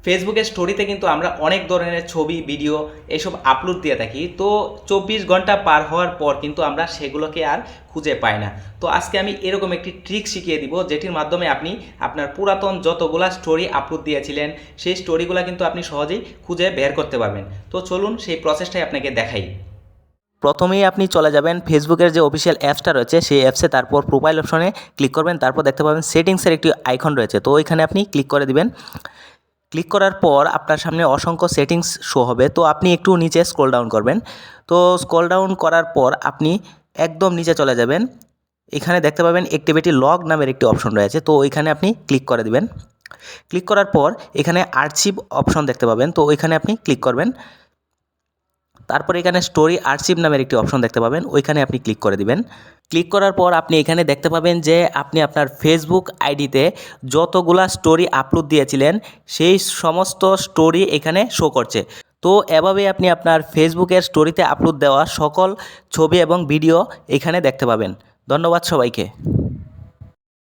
ফেসবুকের স্টোরিতে কিন্তু আমরা অনেক ধরনের ছবি ভিডিও এসব আপলোড দিয়ে থাকি। তো 24 ঘন্টা পার হওয়ার পর কিন্তু আমরা সেগুলোকে আর খুঁজে পাই না। তো আজকে আমি এরকম একটি ট্রিক শিখিয়ে দিব, যেটির মাধ্যমে আপনি আপনার পুরাতন যতগুলা স্টোরি আপলোড দিয়েছিলেন সেই স্টোরিগুলো কিন্তু আপনি সহজেই খুঁজে বের করতে পারবেন। তো চলুন সেই প্রসেসটাই আপনাকে দেখাই। প্রথমেই আপনি চলে যাবেন ফেসবুকের যে অফিসিয়াল অ্যাপসটা রয়েছে সেই অ্যাপসে, তারপর প্রোফাইল অপশনে ক্লিক করবেন, তারপর দেখতে পাবেন সেটিংসের একটি আইকন রয়েছে, তো ওইখানে আপনি ক্লিক করে দিবেন। ক্লিক করার পর আপনার সামনে অসংখ্য সেটিংস শো হবে, তো আপনি একটু নিচে স্ক্রল ডাউন করবেন। তো স্ক্রল ডাউন করার পর আপনি একদম নিচে চলে যাবেন, এখানে দেখতে পাবেন অ্যাক্টিভিটি লগ নামের একটি অপশন রয়েছে, তো ওইখানে আপনি ক্লিক করে দিবেন। ক্লিক করার পর এখানে আর্চিভ অপশন দেখতে পাবেন, তো ওইখানে আপনি ক্লিক করবেন। তারপর এখানে স্টোরি আর্চিভ নামের একটি অপশন দেখতে পাবেন, ওইখানে আপনি ক্লিক করে দিবেন। ক্লিক করার পর আপনি এখানে দেখতে পাবেন যে আপনি আপনার ফেসবুক আইডিতে যতগুলা স্টোরি আপলোড দিয়েছিলেন সেই সমস্ত স্টোরি এখানে শো করছে। তো এভাবেই আপনি আপনার ফেসবুকের স্টোরিতে আপলোড দেওয়া সকল ছবি এবং ভিডিও এখানে দেখতে পাবেন। ধন্যবাদ সবাইকে।